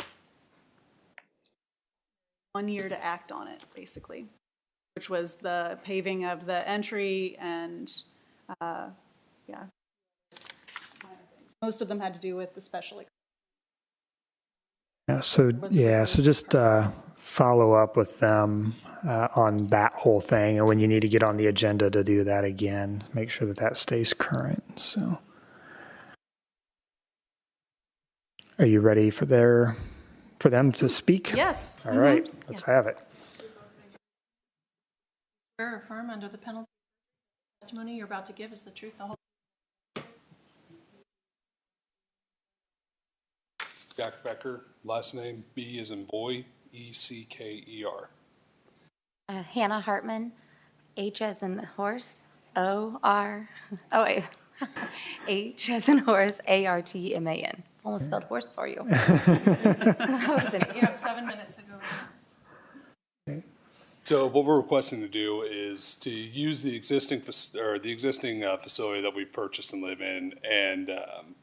A: 1 year to act on it, basically, which was the paving of the entry and, yeah. Most of them had to do with the special.
D: So just follow up with them on that whole thing. And when you need to get on the agenda to do that again, make sure that stays current. So are you ready for them to speak?
A: Yes.
D: All right, let's have it.
E: Swear or affirm under the penalty of testimony you're about to give is the truth, the whole.
J: Jack Becker, last name B as in boy, Ecker.
I: Hannah Hartman, H as in horse, O-R, oh wait, H as in horse, A-R-T-M-A-N. Almost spelled horse for you.
E: You have 7 minutes to go.
J: So what we're requesting to do is to use the existing facility that we purchased and live in, and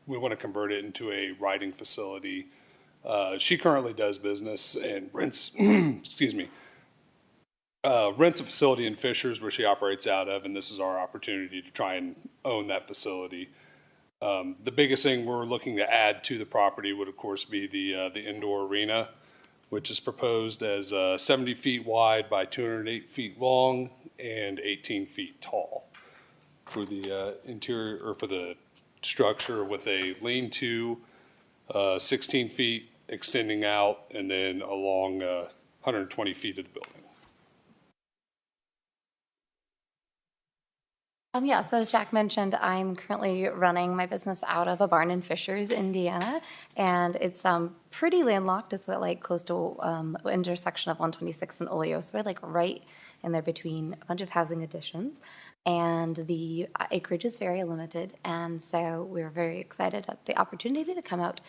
J: we want to convert it into a riding facility. She currently does business and rents, excuse me, rents a facility in Fishers where she operates out of, and this is our opportunity to try and own that facility. The biggest thing we're looking to add to the property would, of course, be the indoor arena, which is proposed as 70 feet wide by 208 feet long and 18 feet tall for the interior, or for the structure, with a lean-to 16 feet extending out and then along 120 feet of the building.
I: Yeah, so as Jack mentioned, I'm currently running my business out of a barn in Fishers, Indiana, and it's pretty landlocked. It's like close to the intersection of 126 and Oleo, so we're like right in there between a bunch of housing additions, and the acreage is very limited, and so we're very excited at the opportunity to come out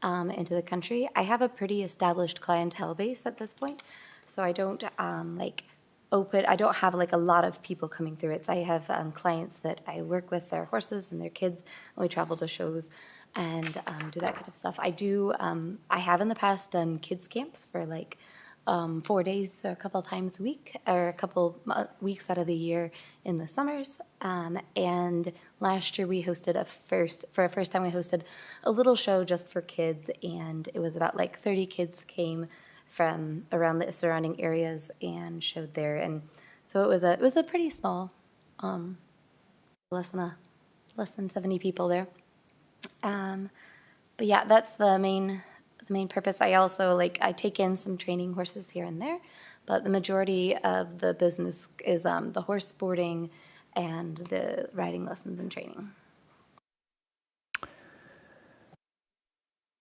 I: into the country. I have a pretty established clientele base at this point, so I don't I don't have like a lot of people coming through it. So I have clients that I work with, their horses and their kids, and we travel to shows and do that kind of stuff. I have in the past done kids camps for like 4 days or a couple times a week, or a couple weeks out of the year in the summers. And last year we hosted for a first time we hosted a little show just for kids, and it was about like 30 kids came from around the surrounding areas and showed there, and so it was a pretty small, less than 70 people there. But yeah, that's the main purpose. I also I take in some training horses here and there, but the majority of the business is the horse sporting and the riding lessons and training.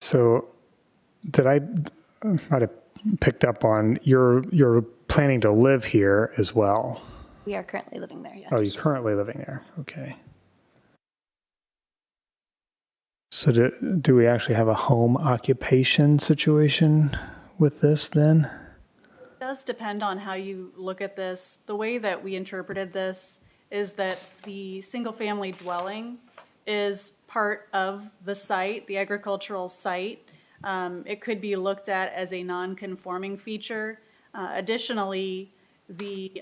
D: So I might have picked up on you're planning to live here as well.
I: We are currently living there, yes.
D: Oh, you're currently living there. Okay. So do we actually have a home occupation situation with this then?
A: It does depend on how you look at this. The way that we interpreted this is that the single-family dwelling is part of the site, the agricultural site. It could be looked at as a non-conforming feature. Additionally, the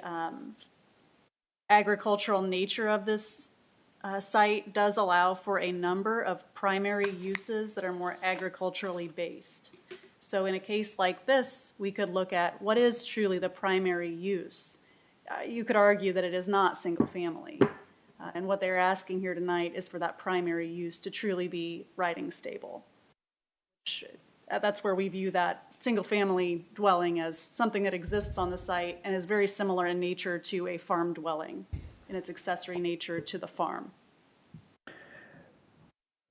A: agricultural nature of this site does allow for a number of primary uses that are more agriculturally based. So in a case like this, we could look at what is truly the primary use. You could argue that it is not single family. And what they're asking here tonight is for that primary use to truly be riding stable. That's where we view that single family dwelling as something that exists on the site and is very similar in nature to a farm dwelling in its accessory nature to the farm.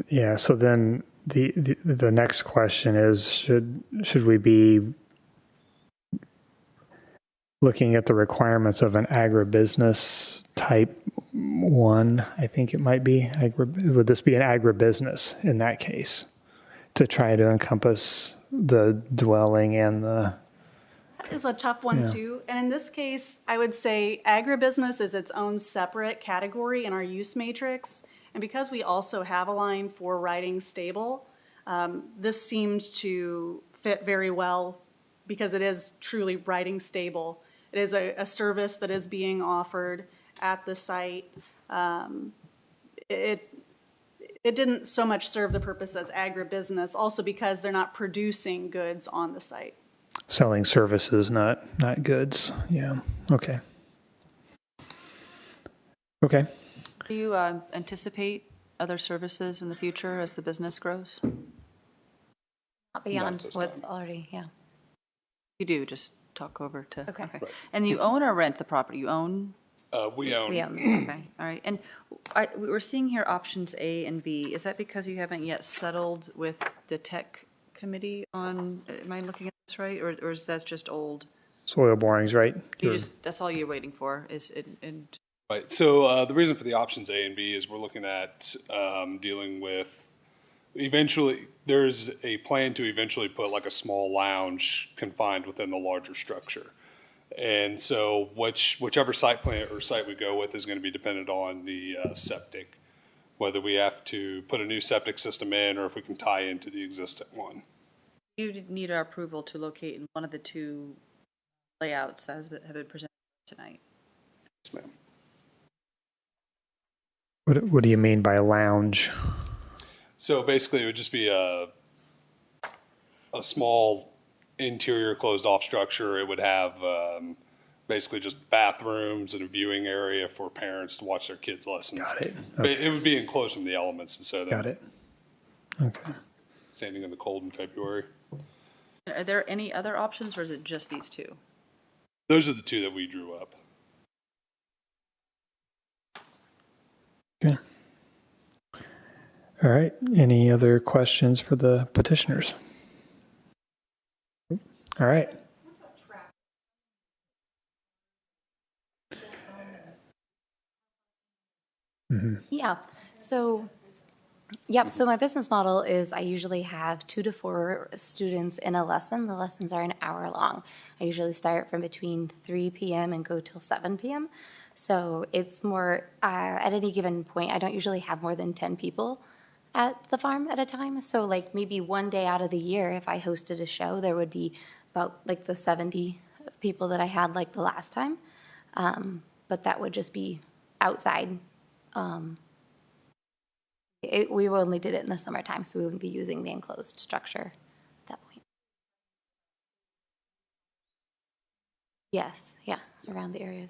D: Yeah, so then the next question is, should we be looking at the requirements of an agribusiness type one? I think it might be. Would this be an agribusiness in that case to try to encompass the dwelling and the...
A: That is a tough one too. And in this case, I would say agribusiness is its own separate category in our use matrix. And because we also have a line for riding stable, this seemed to fit very well because it is truly riding stable. It is a service that is being offered at the site. It didn't so much serve the purpose as agribusiness, also because they're not producing goods on the site.
D: Selling services, not goods. Yeah. Okay. Okay.
B: Do you anticipate other services in the future as the business grows?
I: Not beyond
J: this
I: what's
J: time.
I: already, yeah.
B: You do, just talk over to...
I: Okay.
J: Right.
B: And you own or rent the property? You own?
J: We own.
I: We own.
B: Okay, all right. And we were seeing here options A and B. Is that because you haven't yet settled with the tech committee on, am I looking at this right? Or is that just old?
D: Soil borings, right?
B: That's all you're waiting for is, and
J: Right. So the reason for the options A and B is we're looking at dealing with eventually, there's a plan to eventually put like a small lounge confined within the larger structure. And so whichever site plan or site we go with is going to be dependent on the septic, whether we have to put a new septic system in or if we can tie into the existing one.
B: you need our approval to locate in one of the two layouts that have been presented tonight.
J: Yes, ma'am.
D: What do you mean by lounge?
J: So basically, it would just be a small interior closed off structure. It would have basically just bathrooms and a viewing area for parents to watch their kids' lessons.
D: Got it.
J: But it would be enclosed from the elements, and so
D: Got it. Okay.
J: standing in the cold in February.
B: Are there any other options, or is it just these two?
J: Those are the two that we drew up.
D: Okay. All right. Any other questions for the petitioners? All right.
I: Yeah. So, so my business model is I usually have 2 to 4 students in a lesson. The lessons are an hour long. I usually start from between 3 p.m. and go till 7 p.m. So it's more, at any given point, I don't usually have more than 10 people at the farm at a time. So like maybe one day out of the year, if I hosted a show, there would be about like the 70 people that I had like the last time. But that would just be outside. We only did it in the summertime, so we wouldn't be using the enclosed structure at that point. Yes, yeah, around the areas.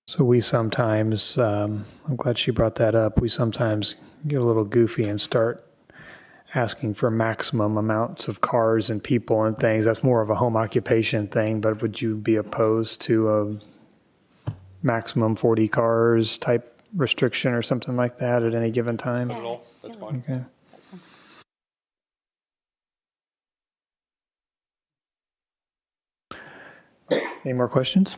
D: So we sometimes, I'm glad she brought that up, we sometimes get a little goofy and start asking for maximum amounts of cars and people and things. That's more of a home occupation thing, but would you be opposed to a maximum 40 cars type restriction or something like that at any given time?
J: Not at all. That's fine.
D: Okay. Any more questions?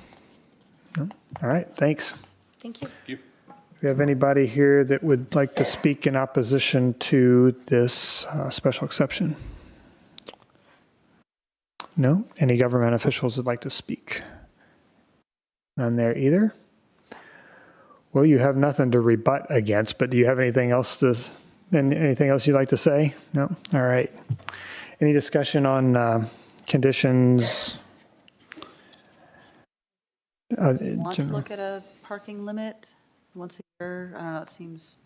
D: No? All right, thanks.
I: Thank you.
J: Thank you.
D: Do we have anybody here that would like to speak in opposition to this special exception? No? Any government officials would like to speak? None there either? Well, you have nothing to rebut against, but do you have anything else you'd like to say? No? All right. Any discussion on conditions
B: Want to
D: general-
B: look at a parking limit once a year? I don't know, it seems,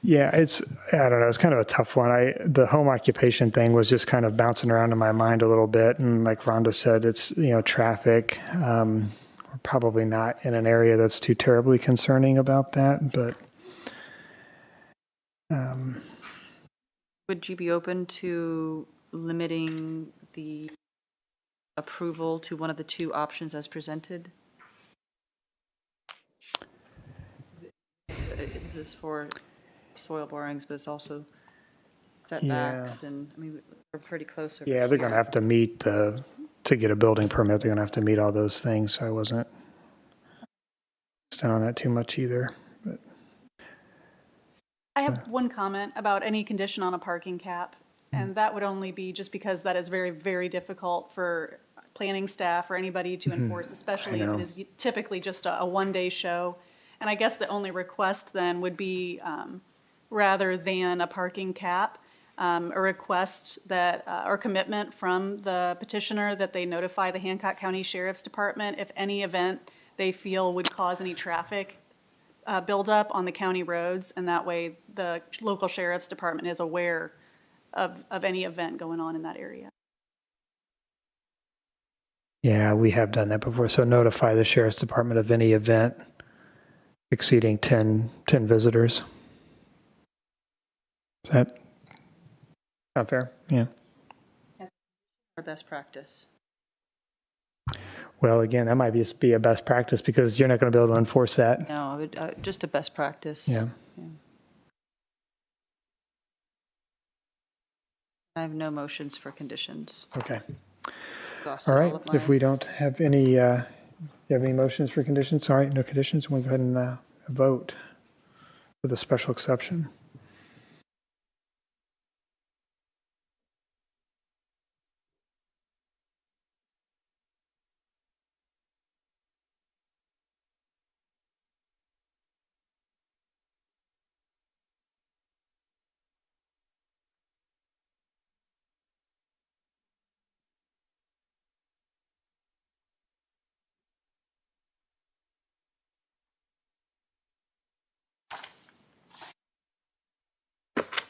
D: Yeah, I don't know, it's kind of a tough one. The home occupation thing was just kind of bouncing around in my mind a little bit. And like Rhonda said, it's, traffic. We're probably not in an area that's too terribly concerning about that, but
B: would you be open to limiting the approval to one of the two options as presented? This is for soil borings, but it's also setbacks, and, I mean, we're pretty close over
D: yeah, they're going to
B: here.
D: have to meet to get a building permit, they're going to have to meet all those things. So I wasn't on that too much either. But
A: I have one comment about any condition on a parking cap, and that would only be just because that is very, very difficult for planning staff or anybody to enforce, especially if it is typically just a one-day show. And I guess the only request then would be, rather than a parking cap, a request that, or commitment from the petitioner that they notify the Hancock County Sheriff's Department if any event they feel would cause any traffic buildup on the county roads, and that way the local sheriff's department is aware of any event going on in that area.
D: yeah, we have done that before. So notify the sheriff's department of any event exceeding 10 visitors. Is that not fair? Yeah.
B: Our best practice.
D: Well, again, that might just be a best practice because you're not going to be able to enforce that.
B: No, I would, just a best practice.
D: Yeah.
B: I have no motions for conditions.
D: Okay.
B: Exhausted
D: All right.
B: of
D: If
B: my-
D: we don't have any, you have any motions for conditions? All right, no conditions. We'll go ahead and vote with a special exception.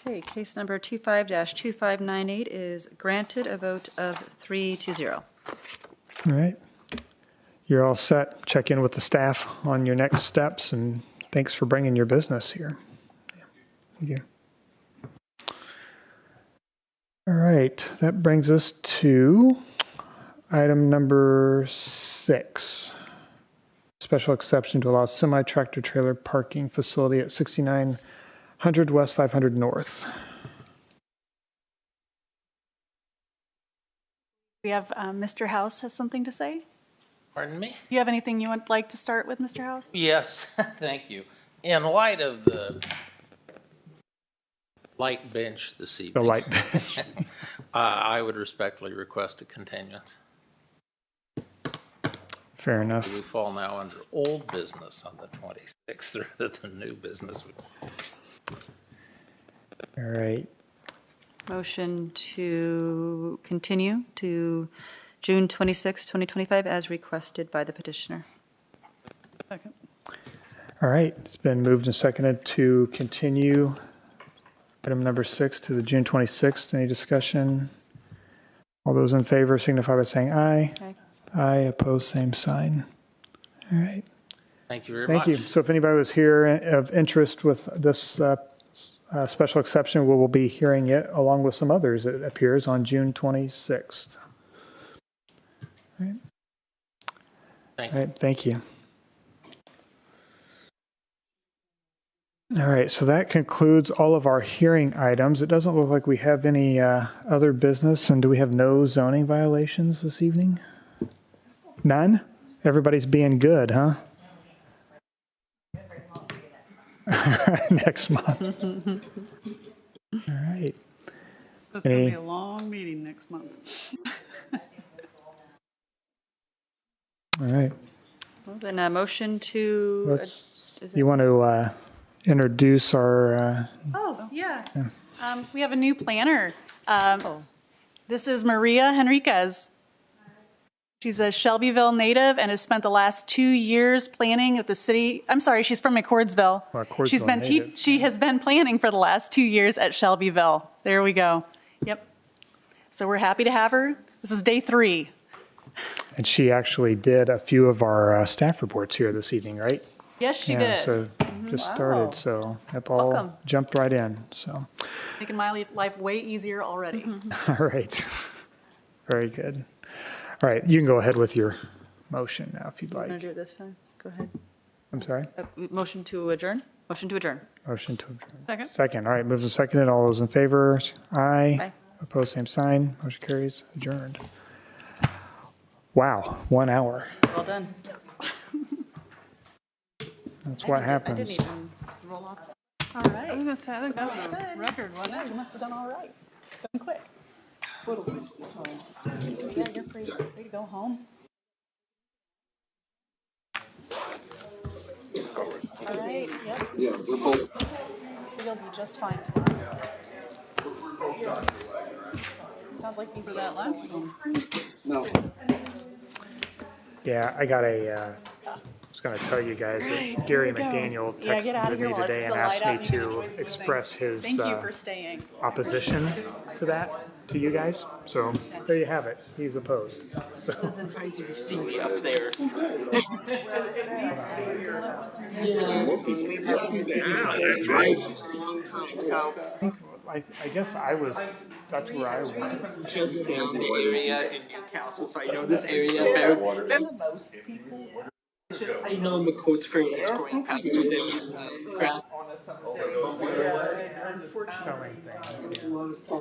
B: Okay, case number 25-2598 is granted, a vote of 3-0.
D: All right. You're all set. Check in with the staff on your next steps, and thanks for bringing your business here. Thank you. All right, that brings us to item number 6. Special exception to allow semi-tractor trailer parking facility at 6900 West 500 North.
A: We have Mr. House has something to say.
K: Pardon me?
A: Do you have anything you would like to start with, Mr. House?
K: Yes, thank you. In light of the light bench this evening.
D: The light bench.
K: I would respectfully request a continuance.
D: Fair enough.
K: We fall now under old business on the 26th rather than new business.
D: All right.
B: Motion to continue to June 26, 2025, as requested by the petitioner.
A: Second.
D: All right, it's been moved and seconded to continue item number 6 to the June 26th. Any discussion? All those in favor signify by saying aye.
B: Aye.
D: Aye, opposed, same sign. All right,
K: Thank you very
D: thank
K: much.
D: you. So if anybody was here of interest with this special exception, we will be hearing it along with some others, it appears, on June 26th. All right,
K: Thank
D: all
K: you.
D: right, thank you. All right, so that concludes all of our hearing items. It doesn't look like we have any other business. And do we have no zoning violations this evening? None? Everybody's being good, huh? Next month. All right.
C: It's going to
D: Any-
C: be a long meeting next month.
D: All right.
B: Well, then a motion to,
D: Let's,
B: is
D: you want to introduce our,
A: Oh, yes. We have a new planner.
B: oh,
A: This is Maria Henriquez. She's a Shelbyville native and has spent the last 2 years planning at the city. I'm sorry, she's from McCordsville.
D: McCordsville
A: She's been
D: native.
A: she has been planning for the last 2 years at Shelbyville. There we go. Yep. So we're happy to have her. This is day 3.
D: And she actually did a few of our staff reports here this evening, right?
A: Yes, she
D: Yeah,
A: did.
D: so just started, so yep, all
A: Welcome.
D: jumped right in, so.
A: Making my life way easier already.
D: All right. Very good. All right, you can go ahead with your motion now if you'd
B: Want to
D: like.
B: do it this time? Go ahead.
D: I'm sorry?
B: Motion to adjourn? Motion to adjourn.
D: Motion to adjourn.
A: Second.
D: Second, all right, moved and seconded. All those in favor? Aye.
B: Aye.
D: Opposed, same sign. Motion carries. Adjourned. Wow, 1 hour.
B: Well done.
D: That's what
B: I
D: happens.
B: didn't even roll off.
A: All right.
C: I was gonna say, I think that was a record, wasn't
A: Yeah,
C: it?
A: you must have done all right. Done quick.
C: What a waste of time.
A: Yeah, you're free to go home. All right, yes. Yeah, we're both. You'll be just fine tomorrow. Sounds like these.
C: For that last one.
D: Yeah, I got I was going to tell you guys that Gary McDaniel
A: Yeah, get out
D: texted
A: of here
D: me
A: while it's
D: today and
A: still
D: asked
A: light
D: me
A: out. You can
D: to
A: enjoy the
D: express his
A: Thank you for staying.
D: opposition to that, to you guys. So there you have it. He's opposed. So
L: Surprised you see me up there.
D: I guess that's where I went.
L: Just down the area in Newcastle, so I know this area better than most people. I know McCode's Ferry is growing faster than grass on a summer day.
D: Selling things. Yeah.